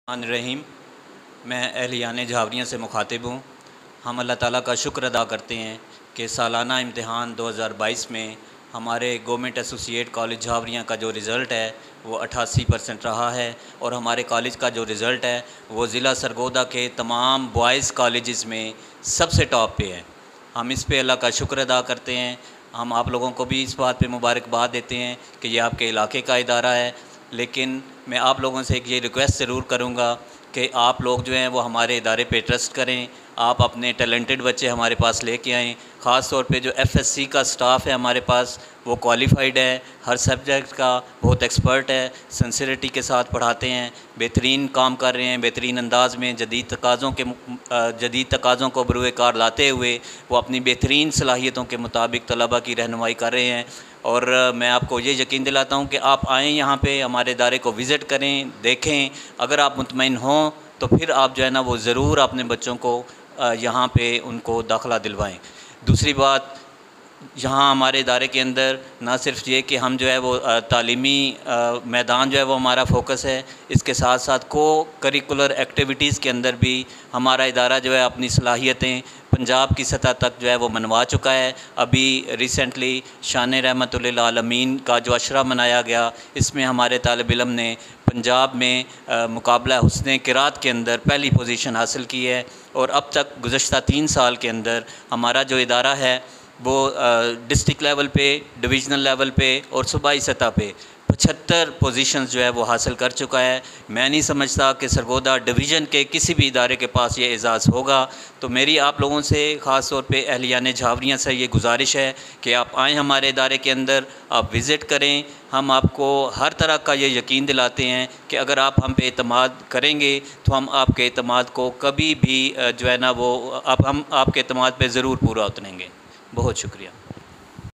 रहीम। मैं अहलियान झावरियाँ से मुखातिब हूँ। हम अल्लाह ताला का शुक्र अदा करते हैं कि सालाना इम्तिहान 2022 में हमारे गवर्नमेंट एसोसिएट कॉलेज झावरियाँ का जो रिज़ल्ट है वो 88% रहा है और हमारे कॉलेज का जो रिज़ल्ट है वो ज़िला सरगोदा के तमाम बॉयज़ कॉलेजेस में सबसे टॉप पे है। हम इस पे अल्लाह का शुक्र अदा करते हैं। हम आप लोगों को भी इस बात पे मुबारकबाद देते हैं कि ये आपके इलाके का इदारा है। लेकिन मैं आप लोगों से एक ये रिक्वेस्ट ज़रूर करूँगा कि आप लोग जो हैं वो हमारे इदारे पे ट्रस्ट करें। आप अपने टैलेंटेड बच्चे हमारे पास लेके आएँ। ख़ास तौर पे जो एफएससी का स्टाफ है हमारे पास वो क्वालिफ़ाइड है, हर सब्जेक्ट का बहुत एक्सपर्ट है, सिंसियरिटी के साथ पढ़ाते हैं, बेहतरीन काम कर रहे हैं। बेहतरीन अंदाज़ में जदीद तकाज़ों को बरूए कार लाते हुए वो अपनी बेहतरीन सलाहियतों के मुताबिक तलबा की रहनुमाई कर रहे हैं। और मैं आपको ये यकीन दिलाता हूँ कि आप आएँ यहाँ पे हमारे इदारे को विज़िट करें, देखें। अगर आप मुतमईन हों तो फिर आप जो है ना वो ज़रूर अपने बच्चों को यहाँ पे उनको दाखिला दिलवाएं। दूसरी बात, यहाँ हमारे इदारे के अंदर ना सिर्फ ये कि हम जो है वो तालीमी मैदान जो है वो हमारा फोकस है, इसके साथ साथ को करिकुलर एक्टिविटीज़ के अंदर भी हमारा इदारा जो है अपनी सलाहियतें पंजाब की सतह तक जो है वो मनवा चुका है। अभी रिसेंटली शान रहमतुल्लिल आलमीन का जो अशरा मनाया गया, इसमें हमारे तालिब इल्म ने पंजाब में मुकाबला हुस्न क़िरात के अंदर पहली पोजीशन हासिल की है। और अब तक गुज़श्ता 3 साल के अंदर हमारा जो इदारा है वो डिस्ट्रिक्ट लेवल पे, डिवीज़नल लेवल पे और सूबाई सतह पे 75 पोजीशंस जो है वो हासिल कर चुका है। मैं नहीं समझता कि सरगोदा डिवीज़न के किसी भी इदारे के पास ये एज़ाज़ होगा। तो मेरी आप लोगों से ख़ास तौर पे अहलियान झावरियाँ से ये गुजारिश है कि आप आएँ हमारे इदारे के अंदर, आप विज़िट करें। हम आपको हर तरह का ये यकीन दिलाते हैं कि अगर आप हम पे एतमाद करेंगे तो हम आपके एतमाद को कभी भी जो है ना वो हम आपके एतमाद पे ज़रूर पूरा उतरेंगे। बहुत शुक्रिया।